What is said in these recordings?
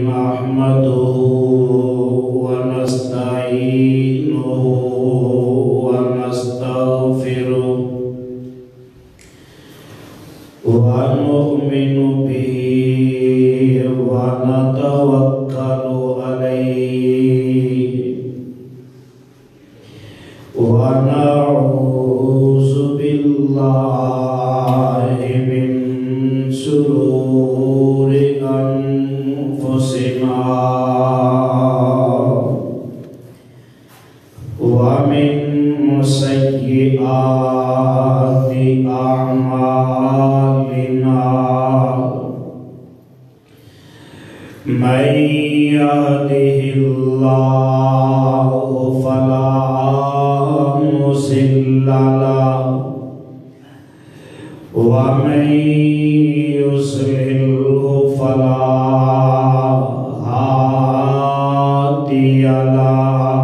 نحمده ونستعينه ونستغفره ونؤمن به ونتوكل عليه ونعوذ بالله من شرور أنفسنا ومن سيئات أعمالنا من يهده الله فلا مضل له ومن يضلل فلا هادي له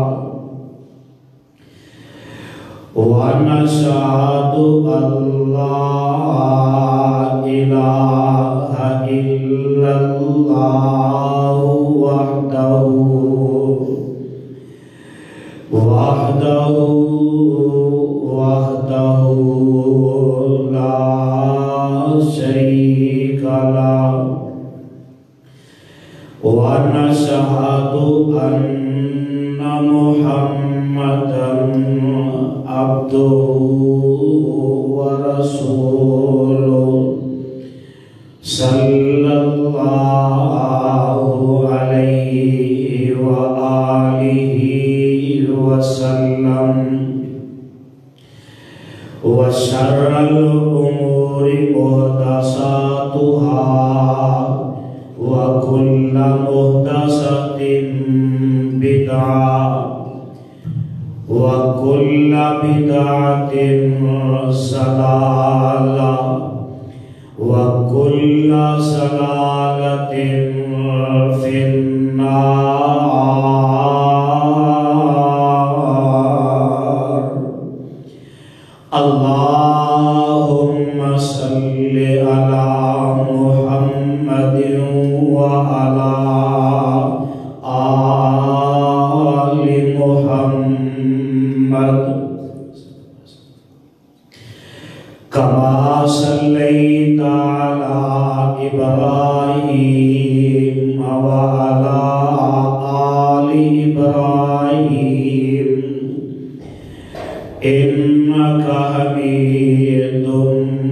ونشهد أن لا إله إلا الله وحده لا شريك له ونشهد أن محمدا عبده ورسوله صلى الله عليه وآله وسلم وشر الأمور محدثاتها وكل محدثة بدعة وكل بدعة ضلالة وكل ضلالة في النار. اللهم صل على محمد وعلى آل محمد كما صليت على إبراهيم وعلى آل إبراهيم إنك حميد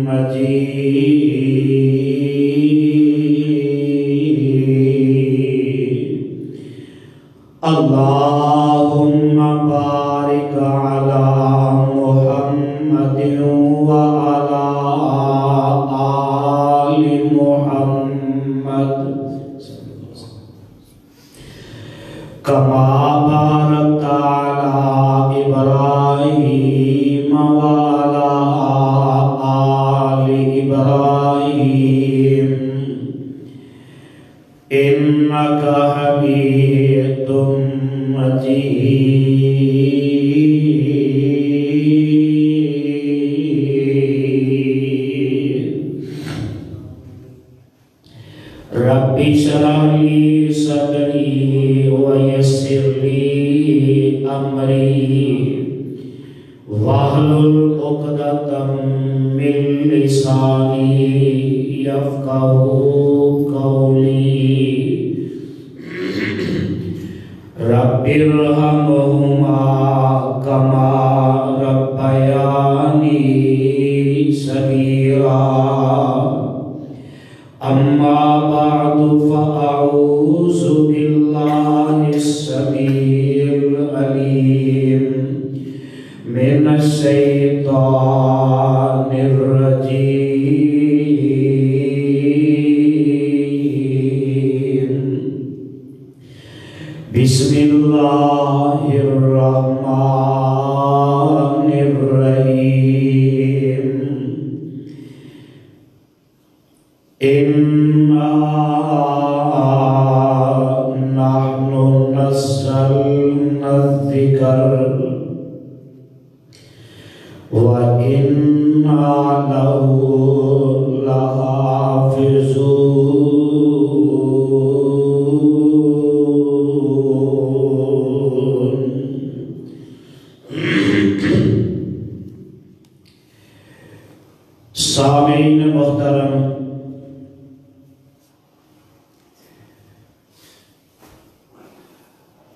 مجيد. اللهم بارك على محمد وعلى آل محمد كما باركت على إبراهيم وعلى آل إبراهيم إنك حميد مجيد. رب اشرح لي صدري ويسر لي أمري واحلل عقدة من لساني يفقهوا قولي. رب ارحمهما كما ربياني صغيرا. أما بعد فأعوذ بالله السميع العليم من الشيطان الرجيم. بسم الله الرحمن الرحيم. إنا نحن نزلنا الذكر وإنا له لحافظون.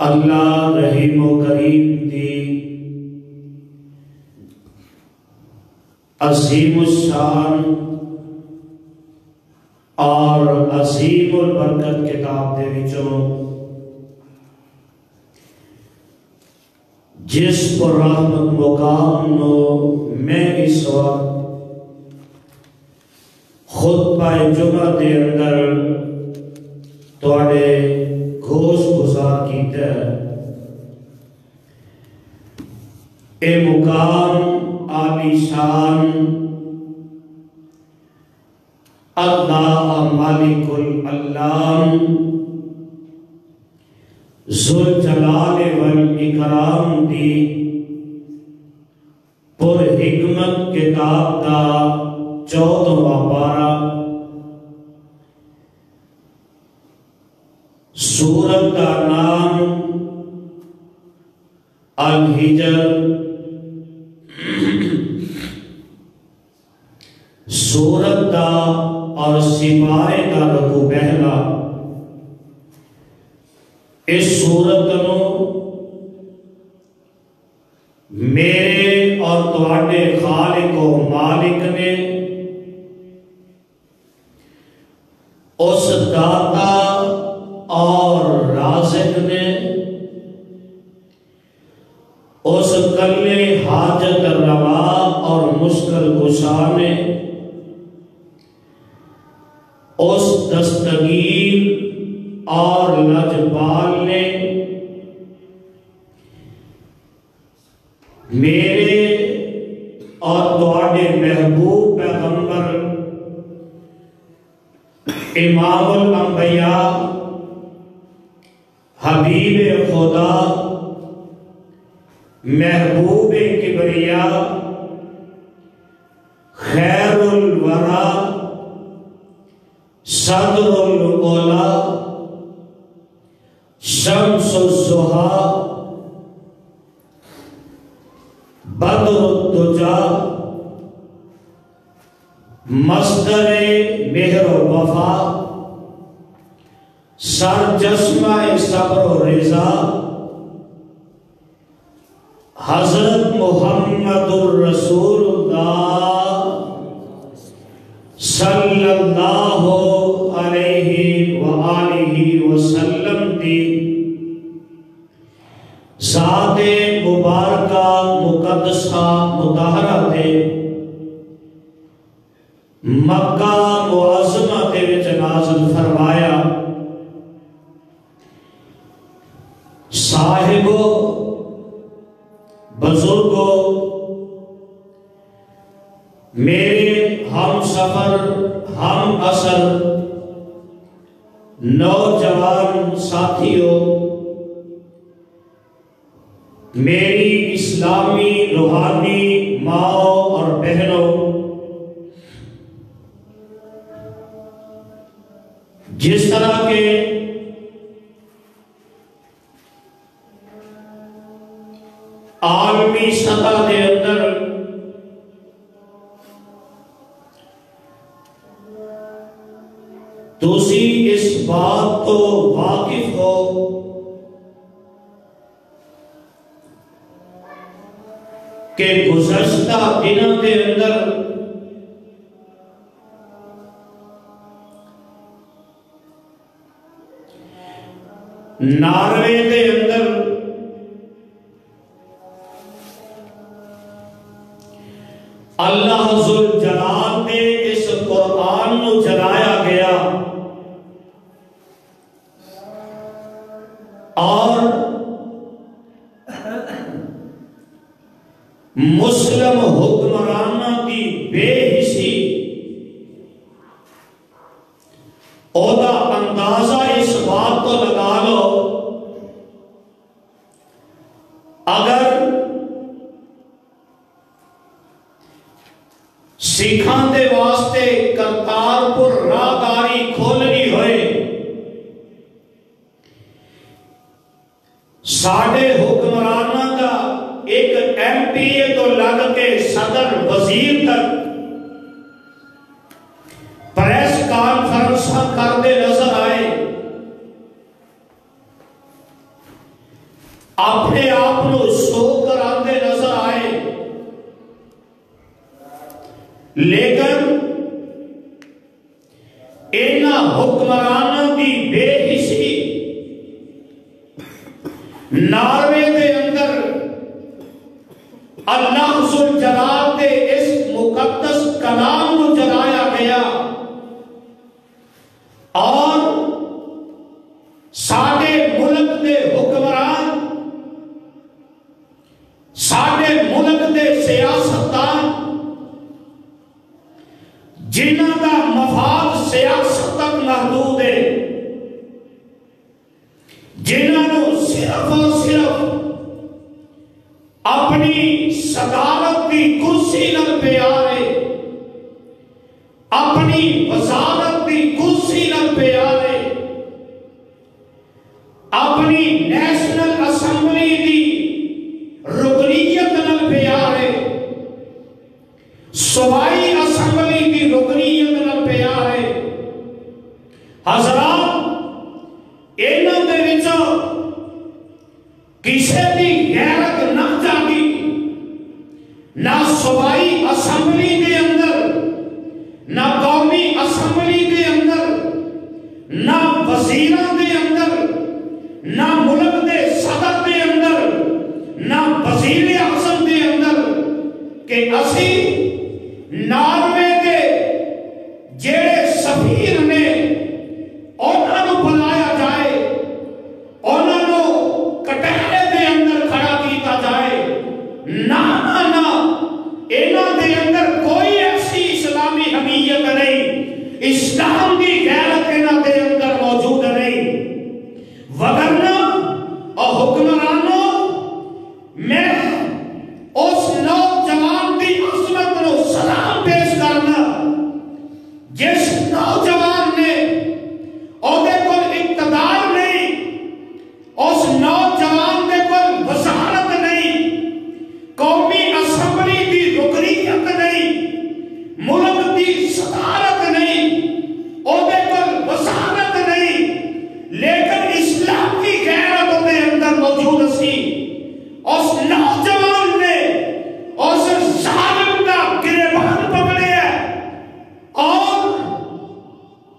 اللہ رحیم و کریم دی عظیم الشان اور عظیم البرکت کتاب دے وچوں جس پر رحمت مقام نو میں اس وقت خطبہ جمعہ دے اندر تواڈے گوش گزار کیتا ہے۔ اے مقام عالی شان اللہ مالک العلام ذوالجلال والاکرام دی پر حکمت کتاب دا 14واں پارہ سورت کا نام الحجر، سورت دا اور سپارے کا رکوع پہلا۔ اس سورت نو میرے اور تواڈے خالق و مالک نے اس داتا اور رازق نے اس کلے حاجت روا اور مشکل کشا نے اس دستگیر اور لجبال نے میرے اور تواڈے محبوب پیغمبر امام الانبیاء حبیب خدا محبوب کبریا خیر الورا صدر الاولا شمس الضحا بدر الدجا مصدر مہر و وفا سرجسمہ صبر و رضا حضرت محمد الرسول اللہ صلی اللہ علیہ وآلہ وسلم دی ذات مبارکہ مقدسہ مطہرہ دے مکہ معظمہ دے وچ نازل فرمایا۔ صاحبو بزرگو میرے ہم سفر ہم اثر نوجوان ساتھیوں، میری اسلامی روحانی ماؤں اور بہنوں، جس طرح کے عالمی سطح کے اندر تسی اس بات تو واقف ہو کہ گزشتہ دنوں کے اندر ناروے کے اندر اللہ ذوالجلال نے اس قرآن کو جلایا گیا اور مسلم حکمرانہ کی بے حسی اودا اندازہ اس بات کو لگا لو، اگر سکھاں دے واسطے کرتارپور راہداری کھولنی ہوئے، ساڑھے حکمرانہ کا ایک ایم پی اے تو لگ کے صدر وزیر تک پریس کانفرنس کرتے نظر آئے، اپنے آپ کو سو کر آتے نظر آئے، لیکن اینا حکمرانوں کی بے حسی ناروے دے اندر اللہ ذوالجلال دے اس مقدس کلام کو جلایا گیا، اور ساڑھے ملک دے حکمران، ساڑھے ملک دے سیاستدان جنہاں دا مفاد سیاست تک محدود ہے، جنہاں نو صرف اور صرف اپنی صدارت کی کرسی نال پیار ہے، اپنی وزارت کی کرسی نال پیار ہے، اپنی نیشنل اسمبلی دی رکنیت نال پیار ہے، صوبائی اسمبلی دی رکنیت نال پیار ہے۔ حضرات، انہاں دے وچوں کسے دی غیرت نہ جاگی، نہ صوبائی اسمبلی دے اندر، نہ قومی اسمبلی دے اندر، نہ وزیراں دے اندر، نہ ملک دے صدر دے اندر، نہ وزیر اعظم دے اندر، کہ اسی ناروے دے جڑے سفیر نے انہاں نو بلایا جائے، انہاں نو کٹہرے دے اندر کھڑا کیتا جائے، نہ انہاں دے اندر کوئی ایسی اسلامی حمیت نہیں، اسلام کی غیرت انہاں دے اندر موجود نہیں، وگرنہ اور حکمرانوں میں اس نوجوان کی عظمت کو سلام پیش کرنا، جس نوجوان نے عہدے کو اقتدار نہیں، اس نوجوان دے کوئی وزارت نہیں، قومی اسمبلی کی رکنیت نہیں، ملک کی صدارت نہیں، عہدے کو وزارت نہیں، لیکن اسلام کی غیرت دے اندر موجود سی، اس نوجوان نے اس ظالم کا گریبان پکڑے ہے، اور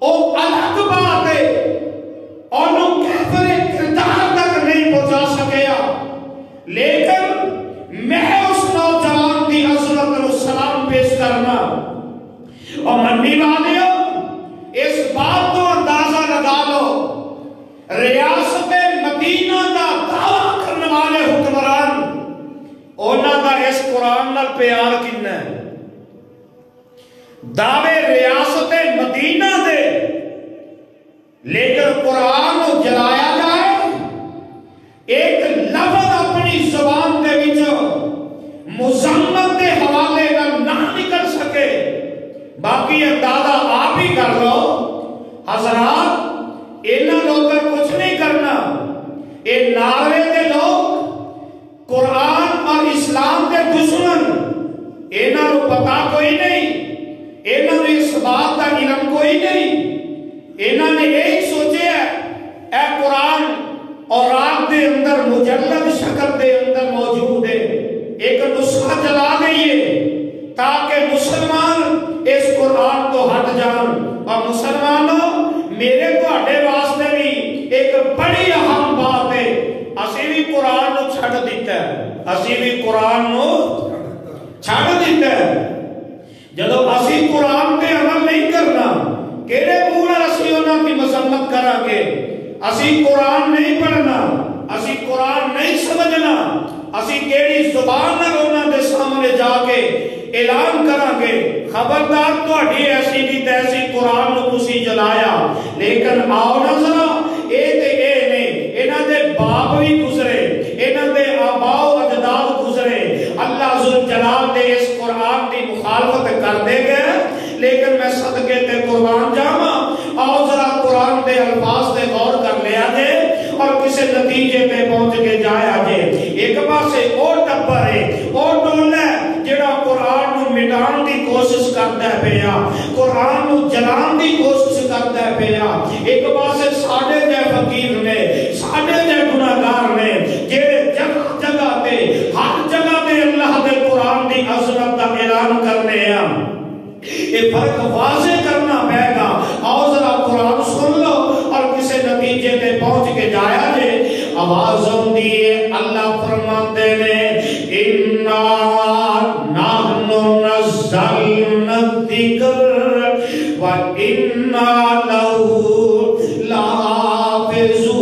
وہ الگ بات ہے، انہوں کیفر کردار تک نہیں پہنچا سکیا، لیکن میں اس نوجوان کی عظمت کو سلام پیش کرنا۔ اور منی والیوں، اس بات کو اندازہ لگا لو، ریاست مدینہ کا دعویٰ کرنے والے حکمران، انہاں دا اس قرآن نال پیار کتنا ہے؟ دعوے ریاست مدینہ دے، لیکن قرآن کو جلایا جائے، ایک لفظ اپنی زبان دے وچوں مذمت دے حوالے نہ نکل سکے، باقی اندازہ آپ ہی کر لو۔ حضرات، انہاں لوگوں کچھ نہیں کرنا، اے ناروے دے لوگ قرآن اور اسلام کے دشمن، انہاں نو پتا کوئی نہیں، انہاں نے اس بات کا علم کوئی نہیں، انہاں نے ایک سوچے اے قرآن اور آپ دے اندر مجلد شکل دے اندر موجود ہے، ایک نسخہ چلا دئیے تاکہ مسلمان اس قرآن کو ہٹ جان۔ اور مسلمانوں، میرے کو ہٹے واسطے بھی ایک بڑی اہم بات ہے، اسی بھی قرآن نو چھڑ دیتا ہے، اسی بھی قرآن نو چھڑ دیتا ہے۔ جدو اسی قرآن پہ عمل نہیں کرنا، کیڑے پورا اسی انہاں کی مذمت کرا کے، اسی قرآن نہیں پڑھنا، اسی قرآن نہیں سمجھنا، اسی کیڑی زبان نہ انہاں دے سامنے جا کے اعلان کرا گے، خبردار تہاڈی ایسی دی تیسی قرآن نو تسی جلایا، لیکن آؤ نہ ذرا اے تے اے نہیں، انہاں دے باپ بھی گزرے، انہاں دے آباء و اجداد گزرے، اللہ ذوالجلال دے اس قرآن دی مخالفت کر دے گئے، لیکن میں صدقے تے قربان جاواں، آؤ ذرا قرآن دے الفاظ تے غور کر لیا جے اور کسی نتیجے پہ پہنچ کے جایا جے۔ ایک پاسے او ٹبر ہے، او ٹولا ہے جڑا قرآن نو مٹان دی کوشش کرتا ہے پیا، قرآن نو جلان دی کوشش کرتا ہے پیا، ایک پاسے ساڑھے جے فقیر نے، ساڑھے جے گناہگار نے، جڑے آواز ہوندی ہے اللہ فرماتے نے اِنَّا نَحْنُ نَزَّلْنَا الذِّكْرَ وَإِنَّا لَهُ لَحَافِظُونَ۔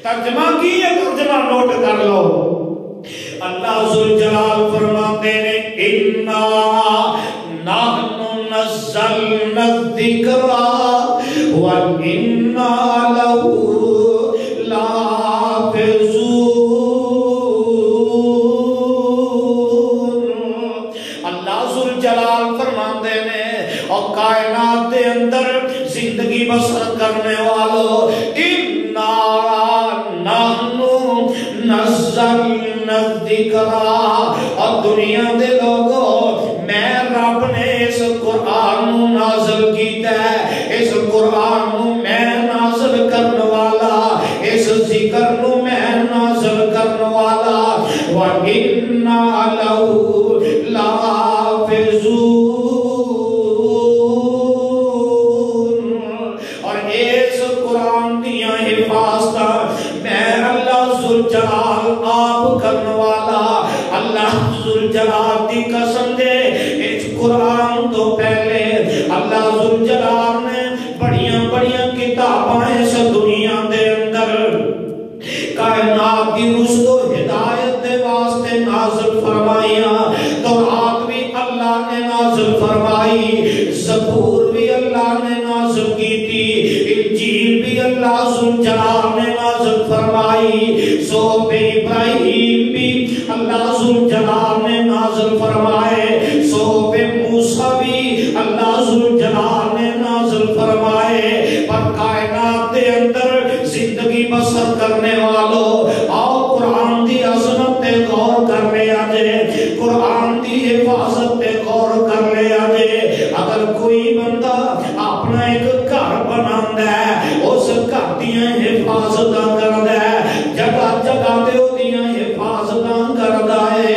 ترجمہ کی ہے، ترجمہ نوٹ کر لو۔ اللہ ذوالجلال فرماتے ہیں اِنَّا نَحْنُ نَزَّلْنَا الذِّكْرَ وَإِنَّا لَهُ لَحَافِظُونَ۔ اللہ ذوالجلال فرماتے ہیں اور کائنات دے اندر زندگی بسر کرنے والوں اِنَّا نَحْنُ نَزَّلْنَا الذِّكْرَ، اور دنیا دے لوگوں میں رب نے اس قرآن نازل کیتا ہے، اس قرآن میں نازل کرنے والا، اس ذکر میں نازل کرنے والا وَإِنَّا لَهُ لَحَافِظُونَ۔ اور اس قرآن دیاں حفاظتاں میں اللہ ذوالجلال آپ کرنے والا، اللہ ذوالجلال دی قسم دے اس قرآن تو پہلے اللہ ذوالجلال نے بڑیاں بڑیاں کتاباں اس دنیا دے اندر کائنات کی رشد و ہدایت دے واسطے نازل فرمائیاں۔ تورات بھی اللہ نے نازل فرمائی، زبور بھی اللہ نے نازل کی تھی، انجیل بھی اللہ ذوالجلال نے نازل فرمائی، صحف ابراہیم بھی اللہ ذوالجلال نے نازل فرمائے، صحف موسیٰ بھی اللہ ذوالجلال نے نازل فرمائے۔ پر کائنات دے اندر زندگی بسر کرنے والوں آؤ قرآن دی عظمت تے غور کر لے آجے، قرآن دی حفاظت تے غور کر لے آجے۔ اگر کوئی بندہ اپنا ایک گھر بناندہ ہے، اس گھر دیاں حفاظتاں کردہ ہے، جگہ جگہ دے دیاں حفاظتاں کردہ ہے،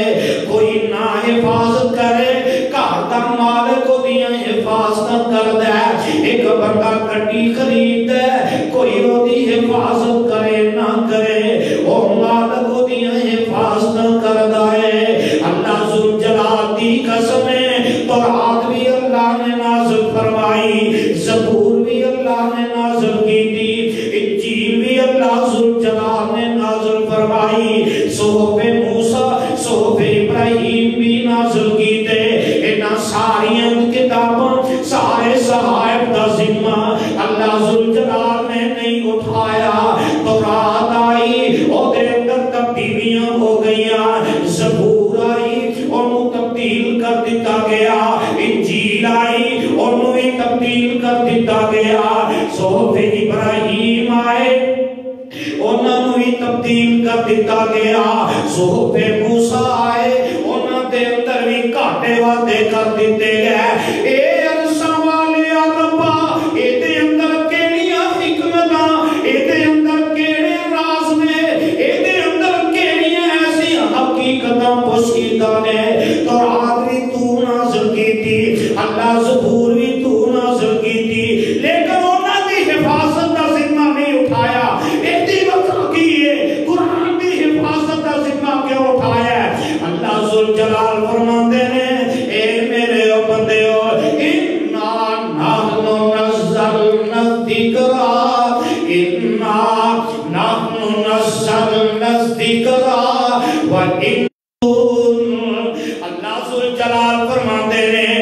کوئی نہ حفاظت کرے گھر دا مالک دیاں حفاظتاں کردہ ہے۔ ایک بندہ گڈی خرید ہے، کوئی وہ دی حفاظت کرے نہ کرے، وہ مالک دیاں حفاظتاں کردہ ہے۔ اللہ ذوالجلال دی قسم ہے، تورات بھی اللہ نے نازل فرمائی، زبور بھی اللہ نے نازل کی تھی، انجیل بھی اللہ ذوالجلال نے نازل فرمائی، صحف موسیٰ صحف ابراہیم بھی نازل کی تھے۔ انہاں ساریاں کتاباں سارے صحائف دا ذمہ اللہ ذوالجلال نے نہیں اٹھایا۔ تورات آئی اور دے اندر تبدیلیاں ہو گئیاں، زبور آئی انہوں تبدیل کر دیتا گیا، انجیل آئی انہوں بھی تبدیل کر دیتا گیا، صحف ابراہیم آئے انہوں بھی تبدیل کر دیتا گیا، صحف موسیٰ آئے انہوں دے اندر بھی کاٹے وعدے کر دیتے گئے۔ اے عرصہ والے ربا، اے دے اندر کیڑیاں حکمتاں، اے دے اندر کیڑے راز نے، اے دے اندر کیڑیاں ایسی حقیقتاں پوشیدہ نے۔ تورات بھی تو نازل کی تھی، اللہ زبور بھی تو نازل کی تھی، لیکن انہوں دی حفاظت دا ذمہ نہیں اٹھایا۔ ایدی وقت کی ہے قرآن دی حفاظت دا ذمہ کیوں اٹھایا ہے؟ اللہ ذوالجلال فرماتے ہیں اے میرے بندے ہو اِنَّا نَحْنُ نَزَّلْنَا الذِّكْرَ اِنَّا نَحْنُ نَزَّلْنَا الذِّكْرَ وَإِنَّا اللہ ذوالجلال فرماتے ہیں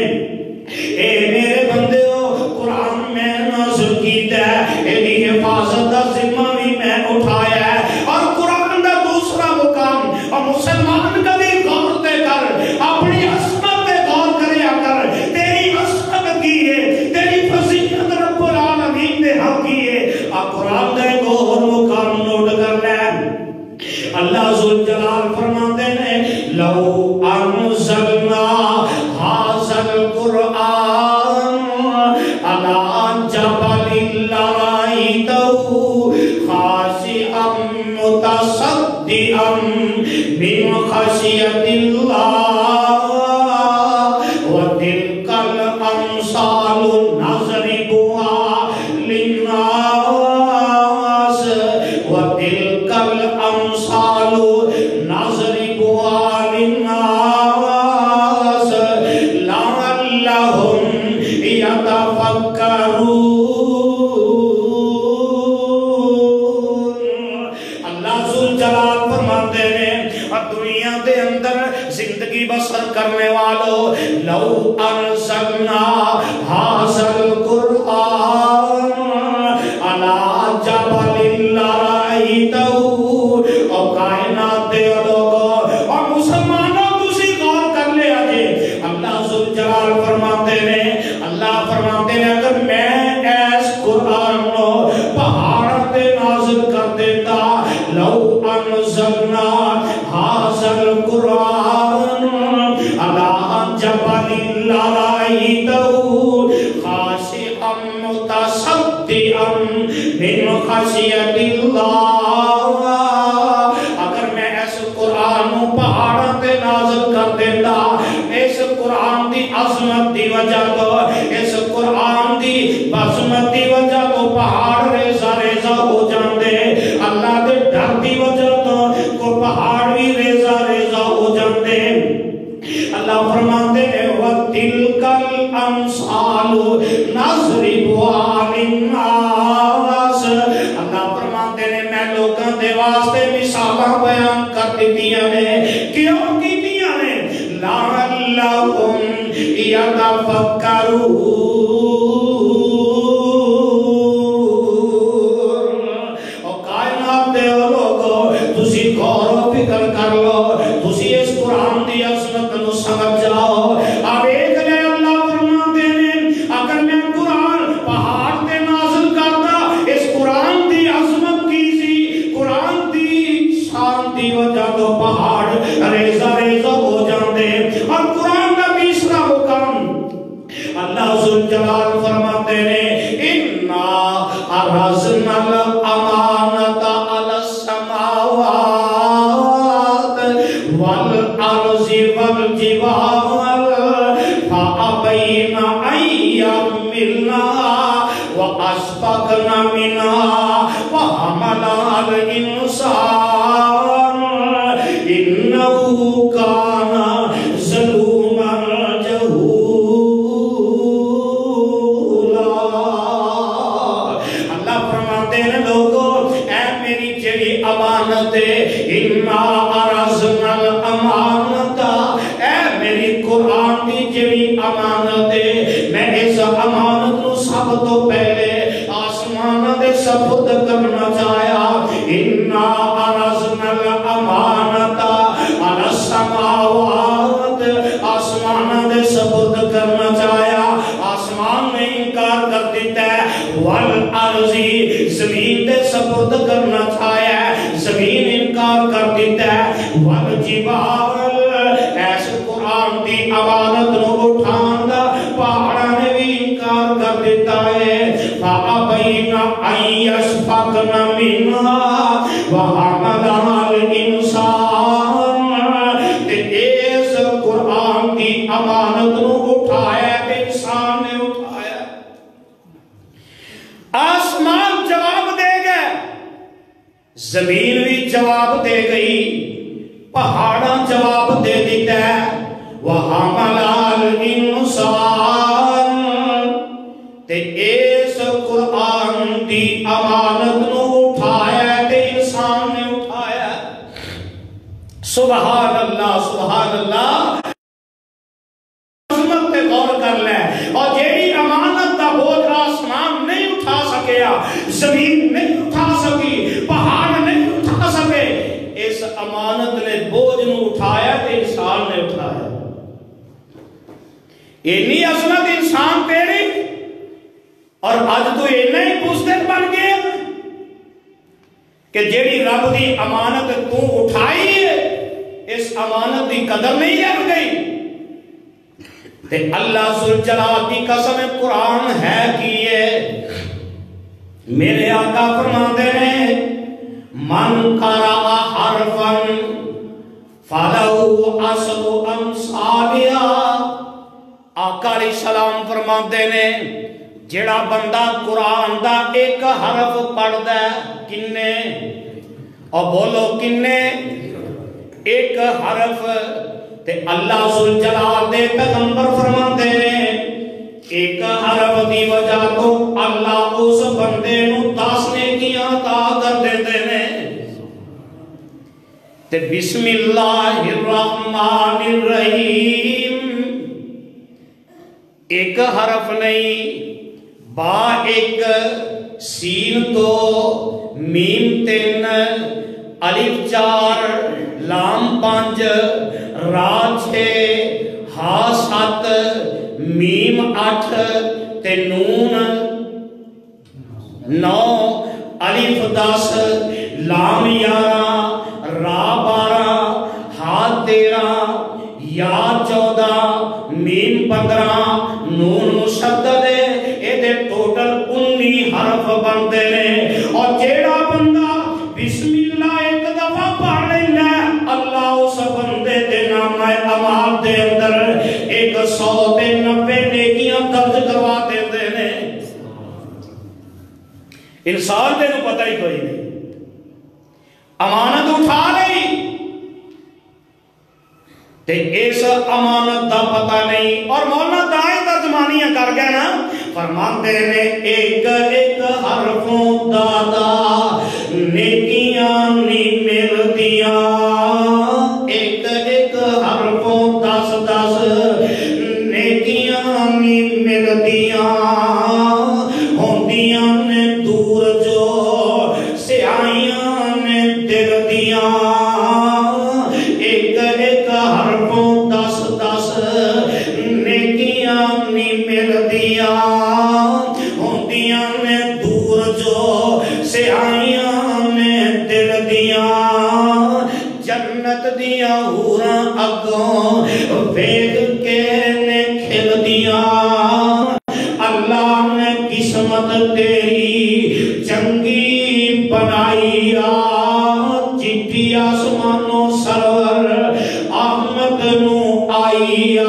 اے میرے بندے ہو قرآن میں نازل کیتا ہے، ایدی حفاظت دا ذمہ بھی میں اٹھایا ہے۔ اور قرآن دا دوسرا مقام اور مسلمان کا بھی غور تے کر، اپنی عصمت تے غور کریا کر، تیری عصمت کی ہے، تیری فضیلت رب العالمین نے حق کی ہے۔ اور قرآن دا ایک اور مقام نوٹ کر لے، اللہ ذوالجلال فرماتے ہیں لو انزلنا هذا القرآن على جبل لرأيته خاشعا والو لو انزلنا حاصل قرآن علی جبل لرأیتہ اور کائنات دے لوگوں اور مسلمانوں تسی غور کر لے آجے اللہ ذوالجلال فرماتے ہیں اگر میں ایس قرآن نو پہاڑ تے نازل کر دیتا لو انزلنا حاصل قرآن علی جبل لرأیتہ خاشعا متصدعا من خشیۃ اللہ اگر میں اس قرآن پہاڑ تے نازل کر دیتا اس قرآن دی عظمت دی وجہ تو اس قرآن دی عظمت دی وجہ تو پہاڑ ریزہ ریزہ ہو جاندے اللہ دے ڈر دی وجہ تو کو پہاڑ بھی ریزہ ریزہ ہو جاندے اللہ فرماتے ہیں وَتِلْكَ الْأَمْثَالُ نَضْرِبُهَا لِلنَّاسِ اللہ فرماتے ہیں میں لوگوں دے واسطے مثالاں بیان کر دیتیاں نے کیوں کیتیاں نے لَعَلَّهُمْ يَتَفَكَّرُونَ اور کائنات دے لوگوں تسی غور و فکر کر لو تسی اس قرآن دی عظمت نو سمجھ جاؤ اب ایک لے اللہ فرماتے ہیں اگر میں قرآن پہاڑ تے نازل کرتا اس قرآن دی عظمت کی سی قرآن دی شان دی وجہ تو پہاڑ ریزہ ریزہ ہو جاندے اور قرآن کا تیسرا حکم اللہ ذوالجلال فرماتے ہیں اِنَّا عَرَضْنَا الْأَمَانَةَ عَلَى السَّمَاوَاتِ وَالْأَرْضِ وَالْجِبَالِ فَأَبَيْنَ أَن يَحْمِلْنَهَا وَأَشْفَقْنَ مِنْهَا وَحَمَلَهَا الْإِنسَانُ إِنَّهُ كَانَ ظَلُومًا جَهُولًا اللہ فرماتے ہیں لوگوں اے میری جڑی امانت ہے اِنَّا عَرَضْنَا الْأَمَانَةَ اے میری قرآن دی جڑی امانت ہے میں اس امانت نو سب تو پہلے آسمان دے سپرد کرنا چاہیا اِنَّا عَرَضْنَا الْأَمَانَةَ عَلَى السَّمَاوَاتِ آسمان دے سپرد کرنا چاہیا آسمان نے انکار کر دیتا ہے وَالْأَرْضِ زمین دے سپرد کرنا چاہیا زمین انکار کر دیتا ہے وَالْجِبَالِ ایس قرآن دی امانت نو اٹھان دا پہاڑا نے بھی انکار کر دیتا ہے فَأَبَيْنَ أَن يَشْفَقْنَ مِنْهَا وَحَمَلَهَا الْإِنسَانُ تے اس قرآن دی امانت نو اٹھایا تے انسان نے اٹھایا آسمان جواب دے گئے زمین بھی جواب دے گئی پہاڑاں جواب دے دیتا ہے وَحَمَلَهَا الْإِنسَانُ تے اس قرآن دی امانت نو اٹھایا تے انسان نے اٹھایا سبحان اللہ سبحان اللہ عظمت پہ غور کر لے اور جیڑی امانت دا بوجھ آسمان نہیں اٹھا سکیا زمین نہیں اٹھا سکی پہاڑ نہیں اٹھا سکے اس امانت نے بوجھ نو اٹھایا تے انسان نے اٹھایا اینی عظمت انسان تیری اور آج تو اینا ہی پوزدل بن گیا کہ جیڑی رب دی امانت تو اٹھائی ہے اس امانت دی قدر نہیں رہ گئی تے اللہ ذوالجلال دی قسم قرآن ہے کیے میرے آقا فرماتے ہیں من قرأ حرفا فَلَهُ عَشْرُ أَمْثَالِهَا آقا علیہ السلام فرماتے ہیں جڑا بندہ قرآن دا ایک حرف پڑھ دے کنے اور بولو کنے ایک حرف تے اللہ ذوالجلال دے پیغمبر فرماتے ہیں ایک حرف دی وجہ تو اللہ اس بندے نو 10 نیکیاں عطا کر دیتے ہیں تے بسم اللہ الرحمن الرحیم ایک حرف نہیں، با ایک، سین دو، میم تین، الف چار، لام پانچ، را چھ، ہا سات، میم آٹھ تے نون نو، الف 10، لام 11، را 12، ہا 13، یا 14، میم 15، نون مشدد ہے، یہ دے ٹوٹل 19 حرف بنتے ہیں۔ اور جیڑا بندہ بسم اللہ ایک دفعہ پڑھ لینا ہے، اللہ اس بندے دے نام اعمال دے اندر 190 نیکیاں درج کروا دیتے ہیں۔ انسان دے نو پتہ ہی کوئی نہیں، امانت اٹھا لئی تے اس امانت دا پتہ نہیں، اور مولا دائیں ترجمانیاں کر گئے نا، فرماتے نے ایک ایک حرفوں دادا نیکیاں نہیں ملدیاں، ایک ایک حرفوں 10 10 نیکیاں نہیں ملدیاں، ہوندیاں نے دور جو سیائیاں نے دل دیاں، ایک ایک حرفوں 10 10 نیکیاں نہیں ملدیاں، ہوندیاں نے دور جو سیائیاں نے دل دیاں، جنت دیاں حوراں اگوں ویکھ کے نے کھل دیاں، اللہ نے قسمت تیری چنگی بنائی آ، چٹھی آسمانوں سرور احمد نو آئی آ،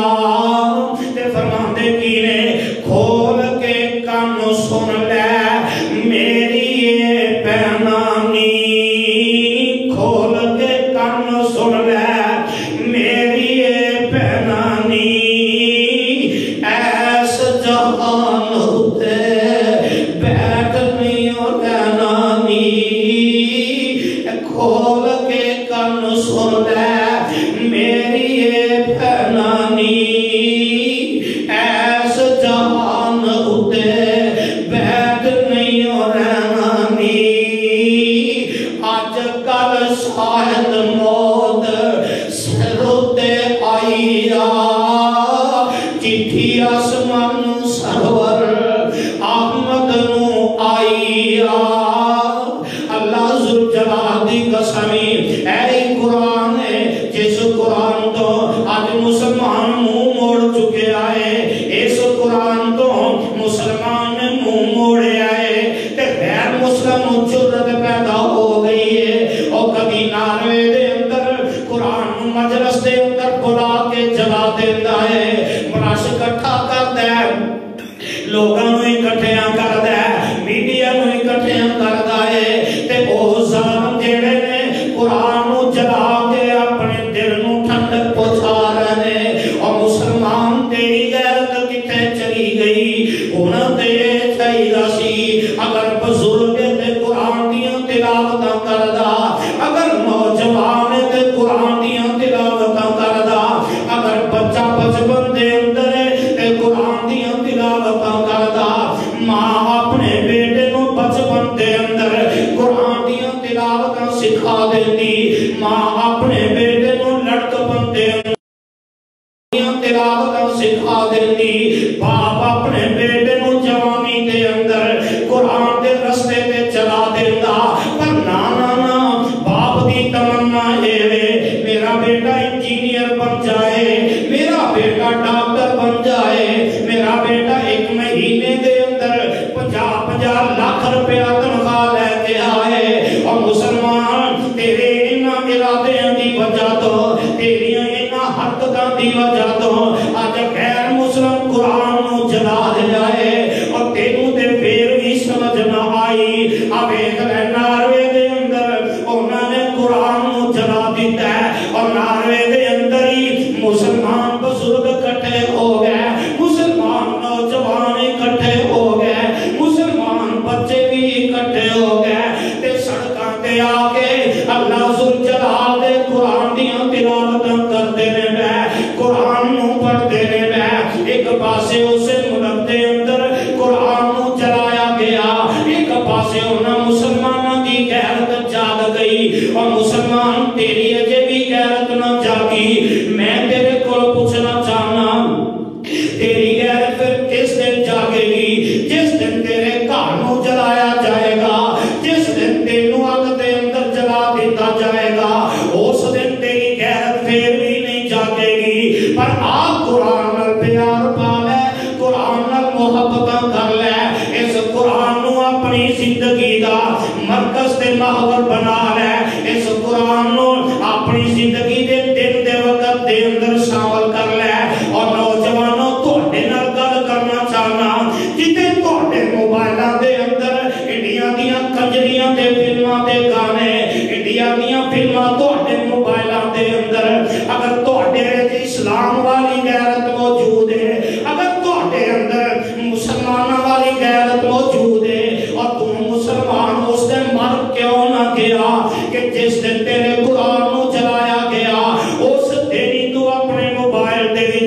تے فرماندے کی نے کھول کے کان سن لے میری یہ پیمانی، کھول کے کان سن لے میری یہ پیمانی، ایس جہان ہوتے بیٹھ نہیں ہو رہنانی، کھول کے کان سن لے میری یہ پیمانی، ایس جہان ہوتے بیٹھ نہیں ہو رہنانی، آج کل شاید موت سروتے آئی آ، چٹھی آسمان سرور احمد نو آئی آ، اللہ ذوالجلال دی قسمی اے قرآن ہے، جس قرآن تو آج مسلمان منہ موڑ چکے آئے، اس قرآن تو مسلمان منہ موڑے آئے، تے غیر مسلم جرت پیدا ہو گئی ہے، اور کبھی ناروے دے اندر قرآن مجلس دے اندر بلا کے جلا دیتا ہے، مرش اکٹھا کرتا ہے، لوگاں نو اکٹھیاں کردا ہے، میڈیا نو اکٹھیاں کردا ہے، تے او ظالم جڑے نے قرآن نو جلا کے اپنے دل نو ٹھنڈک پہنچا رہے ہیں، اور مسلمان تیری غیرت کتے چلی گئی، ہونا تے چاہیدا سی اگر بزرگ تے قرآن دیاں تلاوتاں کردا، اگر نوجوان تے قرآن دیاں تلاوتاں کردا، اگر بچہ بچپن دے اندر تے قرآن دیاں تلاوتاں کردا، ماں اپنے بیٹے نو بچپن دے اندر قرآن دیاں تلاوتاں سکھا دیندی، ماں اپنے بیٹے نو لڑکپن دے اندر تلاوتاں سکھا دیندی، باپ اپنے بیٹے نو جوانی دے اندر قرآن دے رستے تے چلا دیندا، پر نا نا نا باپ دی تمنا ہے میرا بیٹا انجینئر بن جائے، میرا بیٹا ڈاکٹر بن جائے، میرا بیٹا ایک مہینے دے اندر 50 لاکھ روپیہ تنخواہ لے کے آئے، اور مسلمان تیرے انہاں ارادیاں دی وجہ تو تیریاں انہاں حرکتاں دی وجہ تو آج غیر مسلم قرآن نو جلا جائے، اور تینوں دے پھر بھی سمجھ نہ آئی، اب ایک ناروے دے اندر انہوں نے قرآن نو جلا دیتا ہے، اور ناروے دے اندر ہی مسلمان بزرگ کٹھے ہو گئے، مسلمان نوجوان کٹھے ہو گئے، مسلمان بچے بھی کٹھے ہو گئے، تے سڑکاں تے آ کے اللہ ذوالجلال دے قرآن دیاں تلاوتاں کرتے نے بے، قرآن نو پڑھتے نے بے، ایک پاسے اسے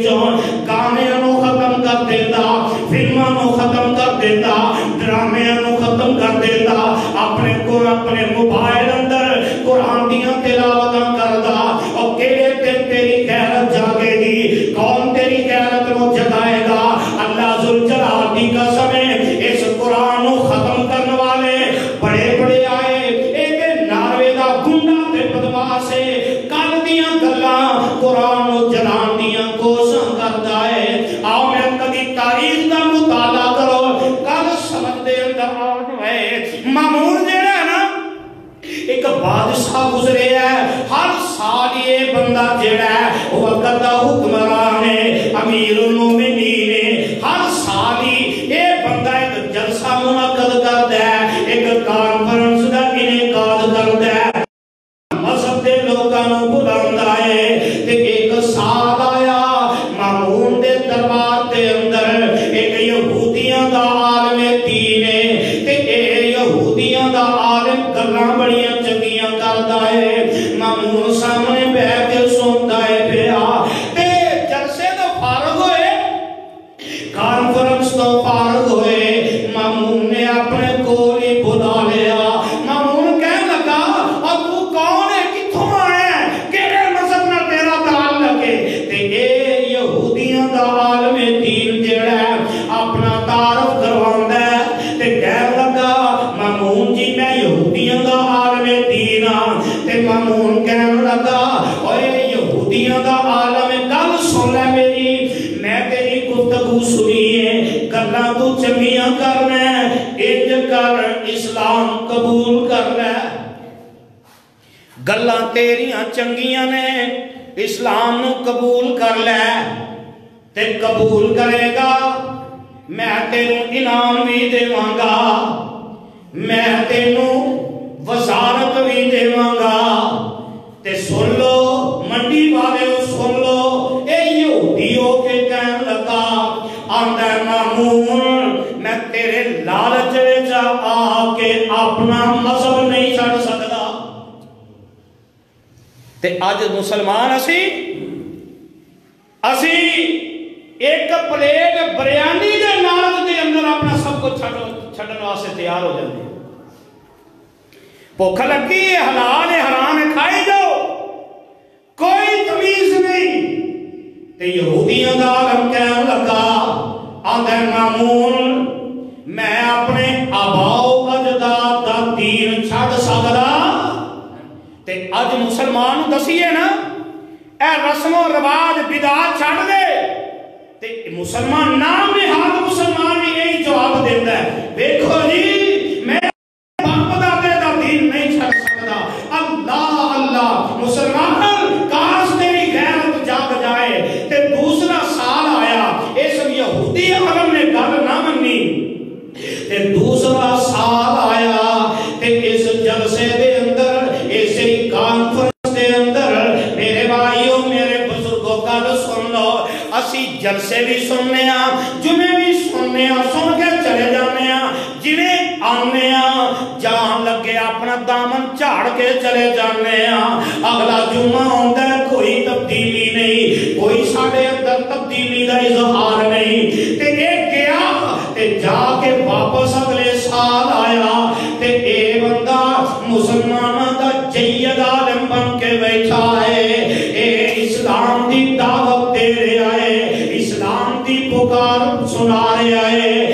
وچوں گانیاں نو ختم کر دیتا، فلماں نو ختم کر دیتا، ڈرامیاں نو ختم کر دیتا، اپنے موبائل اندر قرآن دیاں تلاوتاں کردا، اور کیڑے دن تیری غیرت جاگے گی؟ کون تیری غیرت نو جگائے گا؟ اللہ ذوالجلال دی قسم ہے، اس قرآن نو ختم کرنے والے بڑے بڑے آئے، ایک ناروے دا گنڈا تے بدماش ہے، کل دیاں گلاں قرآن نو جلان دیاں کوشاں کردا ہے۔ آؤ میں کبھی تاریخ دا مطالعہ کرو، کل سمجھ دے اندر آ جائے۔ مامون جیڑا ہے نا، ایک بادشاہ گزرے ہے، ہر سال یہ بندہ جیڑا ہے وقت دا حکمران ہے، امیر المومنین ہے، ہر سال ہی یہ بندہ ایک جلسہ منعقد کرتا ہے، ایک کانفرنس دا انعقاد کرتا ہے، مذہب دے لوگاں نو بلاندا ہے۔ تے ایک سال آیا مامون دے دربار دے اندر ایک یہودیاں دا عالم دین ہے، تے اے یہودیاں دا عالم گلاں بڑیاں چنگیاں کردا ہے، مامون سامنے بیٹھ کے سندا ہے پیا، تے جلسے تو فارغ ہوئے، کانفرنس تو فارغ ہوئے، مامون نے اپنے کول ہی بلا لیا۔ مامون کہنے لگا اور تو کون ہے، کتھوں آیا ہے، کیڑے مذہب نال تیرا تعلق ہے؟ تے اے یہودیاں دا عالم دین جیڑا ہے اپنا تعارف کرواندا ہے، تے کہنے لگا مامون جی میں یہودیاں دا عالم دین ہاں۔ تے مامون کہنے لگا اوے یہودیاں دا عالم، گل سن لے میری، میں تیری گفتگو سنی ہے، گلاں تو چنگیاں کرنا ہے، انج کر اسلام قبول کر لے، گلاں تیریاں چنگیاں نے، اسلام نو قبول کر لے، تے قبول کرے گا میں تینوں انعام بھی دیواں گا، میں تینوں وزارت بھی دیواں گا۔ تے سن لو منڈی والے سن لو، اے یہودی ہو کے کہن لگا آندا مامون میں تیرے لالچ وچ آ کے اپنا مذہب نہیں چھڑ سکدا۔ تے اج مسلمان اسی ایک پلیٹ بریانی دے نال دے اندر اپنا سب کچھ چھڈن واسطے تیار ہو جاندے، بھوک لگی ہے، حلال ہے حرام ہے، کھائی جاؤ، کوئی تمیز نہیں۔ تے یہودیاں دا عالم کہن لگا آندا مامون میں اپنے آباء و اجداد دا دین چھڈ سکدا؟ تے اج مسلمان دسیے نا اے رسم و رواج بدعت چھڈ دے، تے مسلمان نام نہاد مسلمان بھی یہی جواب دیتا ہے، دیکھو جی میں باپ دادے دا دین نہیں چھڈ سکدا۔ اللہ اللہ مسلمان کاش تیری غیرت جاگ جائے۔ تے دوسرا سال آیا، اس یہودی عالم نے گل نہ منی، تے دوسرا سال آیا، تے اس جلسے دے اندر اسی کانفرنس دے اندر میرے بھائیوں میرے بزرگوں گل سن لو، اسی جلسے بھی سننے ہاں، جمعے بھی سننے ہاں، سن کے چلے جانے ہاں، جنہیں آنے ہاں جان لگے اپنا دامن جھاڑ کے چلے جانے ہاں، اگلا جمعہ ہوتا ہے کوئی تبدیلی نہیں، کوئی ساڑھے اندر تبدیلی دا اظہار نہیں۔ تے ایک گیا تے جا کے واپس اگلے سال آیا، تے اے بندہ مسلمانہ دا جید عالم بن کے بیٹھا ہے، اے اسلام دی دعوت دے رہے آئے، اسلام دی پکار سنا رہے آئے،